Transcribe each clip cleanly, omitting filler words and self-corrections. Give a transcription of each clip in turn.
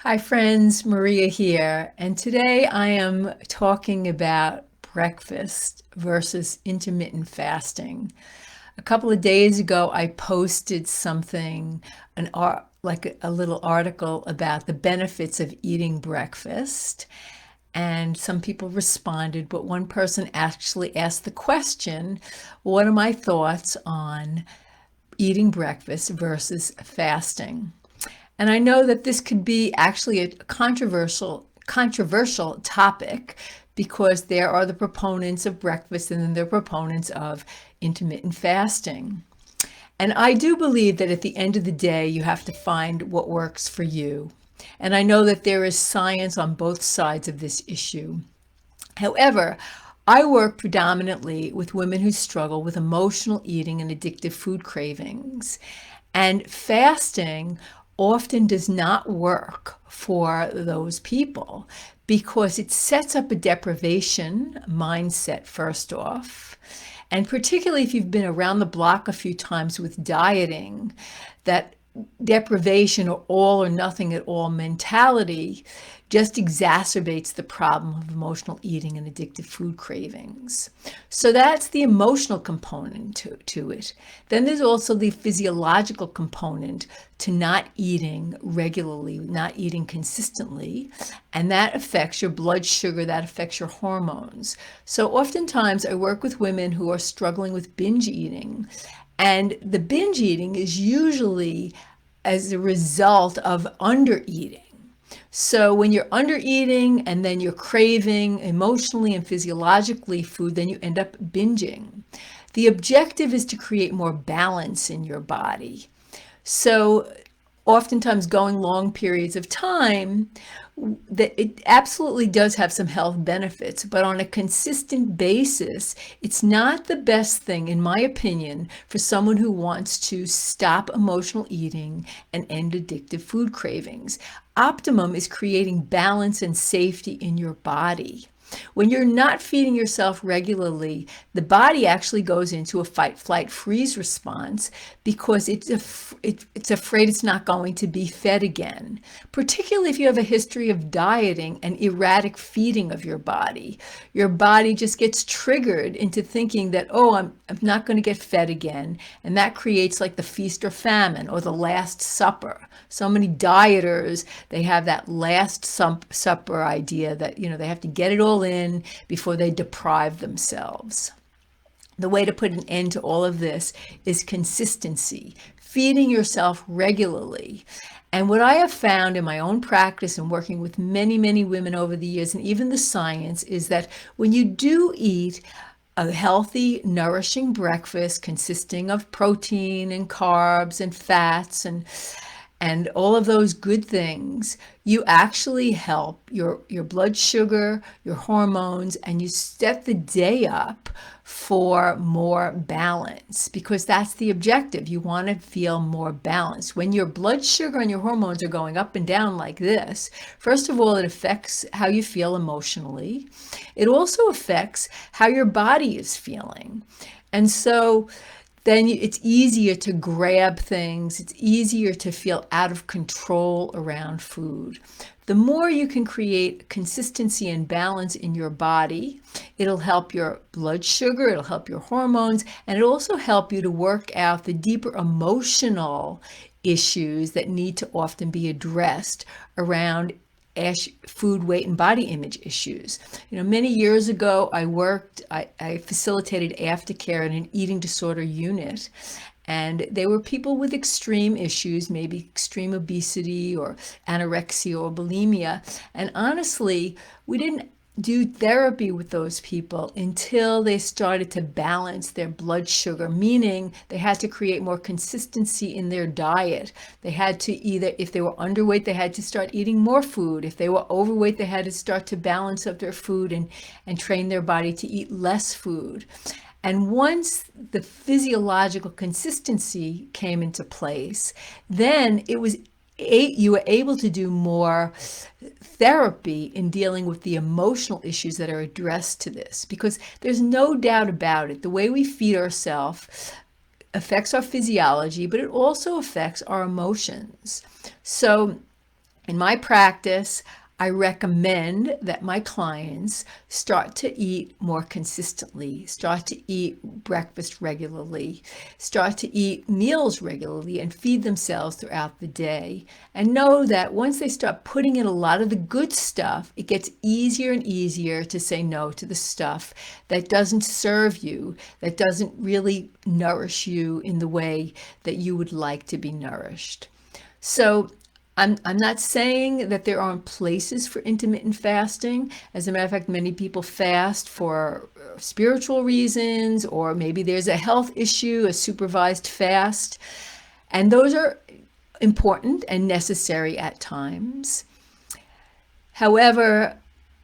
Hi friends, Maria here, and today I am talking about breakfast versus intermittent fasting. A couple of days ago, I posted something, like a little article about the benefits of eating breakfast, and some people responded, but one person actually asked the question, what are my thoughts on eating breakfast versus fasting? And I know that this could be actually a controversial topic because there are the proponents of breakfast and then there are proponents of intermittent fasting. And I do believe that at the end of the day, you have to find what works for you. And I know that there is science on both sides of this issue. However, I work predominantly with women who struggle with emotional eating and addictive food cravings. And fasting often does not work for those people because it sets up a deprivation mindset, first off. And particularly if you've been around the block a few times with dieting, that deprivation or all or nothing at all mentality just exacerbates the problem of emotional eating and addictive food cravings. So that's the emotional component to it. Then there's also the physiological component to not eating regularly, not eating consistently, and that affects your blood sugar, that affects your hormones. So oftentimes I work with women who are struggling with binge eating, and the binge eating is usually as a result of under eating. So when you're under eating and then you're craving emotionally and physiologically food, then you end up binging. The objective is to create more balance in your body. So oftentimes going long periods of time, that it absolutely does have some health benefits, but on a consistent basis, it's not the best thing, in my opinion, for someone who wants to stop emotional eating and end addictive food cravings. Optimum is creating balance and safety in your body. When you're not feeding yourself regularly, the body actually goes into a fight, flight, freeze response because it's afraid it's not going to be fed again, particularly if you have a history of dieting and erratic feeding of your body. Your body just gets triggered into thinking that, oh, I'm not going to get fed again. And that creates like the feast or famine or the last supper. So many dieters, they have that last supper idea that, they have to get it all in before they deprive themselves. The way to put an end to all of this is consistency, feeding yourself regularly. And what I have found in my own practice and working with many, many women over the years, and even the science, is that when you do eat a healthy, nourishing breakfast consisting of protein and carbs and fats and all of those good things, you actually help your blood sugar, your hormones, and you set the day up for more balance because that's the objective. You want to feel more balanced. When your blood sugar and your hormones are going up and down like this, first of all, it affects how you feel emotionally. It also affects how your body is feeling. And so then it's easier to grab things. It's easier to feel out of control around food. The more you can create consistency and balance in your body, it'll help your blood sugar, it'll help your hormones, and it'll also help you to work out the deeper emotional issues that need to often be addressed around food, weight, and body image issues. Many years ago, I facilitated aftercare in an eating disorder unit. And they were people with extreme issues, maybe extreme obesity or anorexia or bulimia. And honestly, we didn't do therapy with those people until they started to balance their blood sugar, meaning they had to create more consistency in their diet. They had to either, if they were underweight, they had to start eating more food. If they were overweight, they had to start to balance up their food and train their body to eat less food. And once the physiological consistency came into place, then you were able to do more therapy in dealing with the emotional issues that are addressed to this, because there's no doubt about it. The way we feed ourselves affects our physiology, but it also affects our emotions. So In my practice, I recommend that my clients start to eat more consistently, start to eat breakfast regularly, start to eat meals regularly, and feed themselves throughout the day. And know that once they start putting in a lot of the good stuff, it gets easier and easier to say no to the stuff that doesn't serve you, that doesn't really nourish you in the way that you would like to be nourished. So I'm not saying that there aren't places for intermittent fasting. As a matter of fact, many people fast for spiritual reasons, or maybe there's a health issue, a supervised fast. And those are important and necessary at times. However,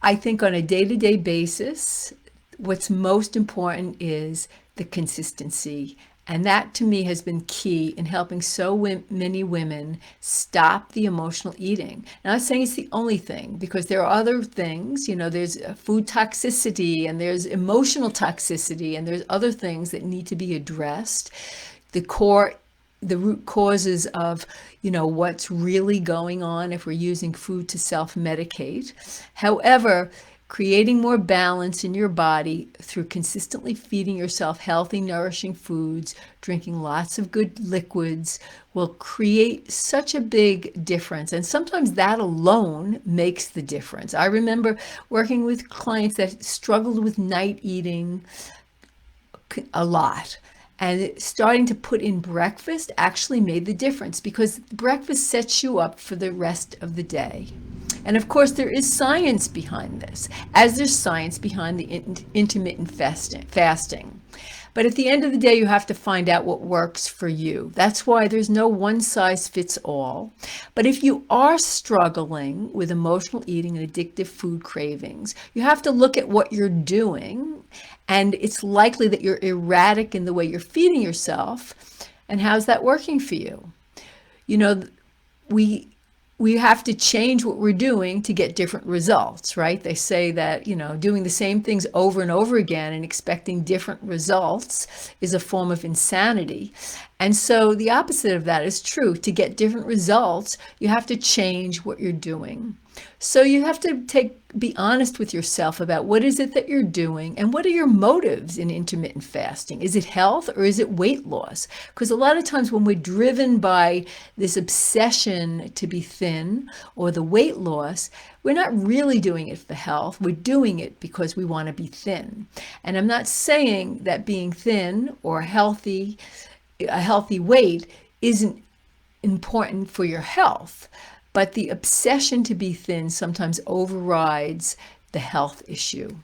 I think on a day-to-day basis, what's most important is the consistency. And that to me has been key in helping so many women stop the emotional eating. Now, I'm not saying it's the only thing, because there are other things, there's food toxicity and there's emotional toxicity and there's other things that need to be addressed. The root causes of, what's really going on if we're using food to self-medicate. However, creating more balance in your body through consistently feeding yourself healthy, nourishing foods, drinking lots of good liquids will create such a big difference. And sometimes that alone makes the difference. I remember working with clients that struggled with night eating a lot. And starting to put in breakfast actually made the difference, because breakfast sets you up for the rest of the day. And of course, there is science behind this, as there's science behind the intermittent fasting. But at the end of the day, you have to find out what works for you. That's why there's no one size fits all. But if you are struggling with emotional eating and addictive food cravings, you have to look at what you're doing. And it's likely that you're erratic in the way you're feeding yourself. And how's that working for you? We have to change what we're doing to get different results, right? They say that, doing the same things over and over again and expecting different results is a form of insanity. And so the opposite of that is true. To get different results, you have to change what you're doing. So you have to be honest with yourself about what is it that you're doing and what are your motives in intermittent fasting. Is it health or is it weight loss? Because a lot of times when we're driven by this obsession to be thin or the weight loss, we're not really doing it for health. We're doing it because we want to be thin. And I'm not saying that being thin or a healthy weight isn't important for your health. But the obsession to be thin sometimes overrides the health issue.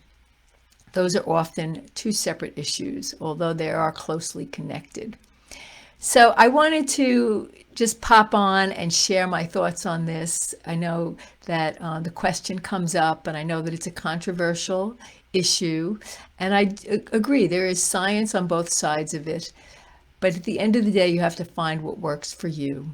Those are often two separate issues, although they are closely connected. So I wanted to just pop on and share my thoughts on this. I know that the question comes up, and I know that it's a controversial issue. And I agree, there is science on both sides of it. But at the end of the day, you have to find what works for you.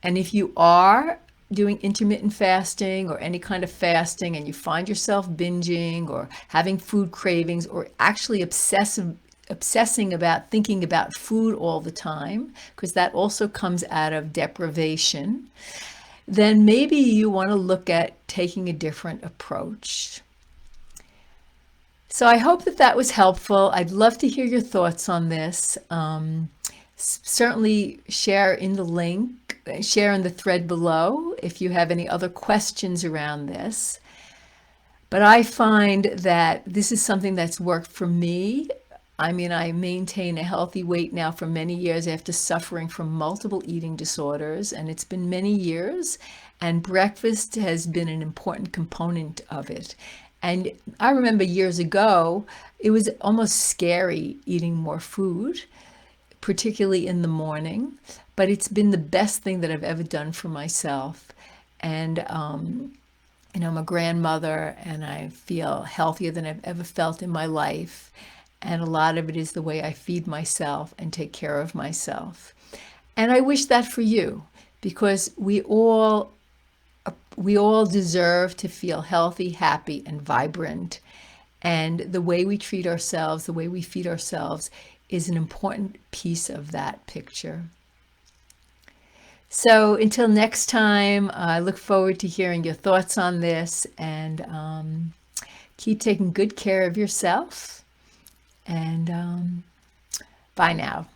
And if you are doing intermittent fasting or any kind of fasting and you find yourself binging or having food cravings or actually obsessing about thinking about food all the time, because that also comes out of deprivation, then maybe you want to look at taking a different approach. So I hope that was helpful. I'd love to hear your thoughts on this. Certainly share in the thread below if you have any other questions around this. But I find that this is something that's worked for me. I mean, I maintain a healthy weight now for many years after suffering from multiple eating disorders, and it's been many years, and breakfast has been an important component of it. And I remember years ago, it was almost scary eating more food, particularly in the morning, but it's been the best thing that I've ever done for myself. And, I'm a grandmother and I feel healthier than I've ever felt in my life. And a lot of it is the way I feed myself and take care of myself. And I wish that for you, because we all deserve to feel healthy, happy, and vibrant. And the way we treat ourselves, the way we feed ourselves is an important piece of that picture. So until next time, I look forward to hearing your thoughts on this, and keep taking good care of yourself. And bye now.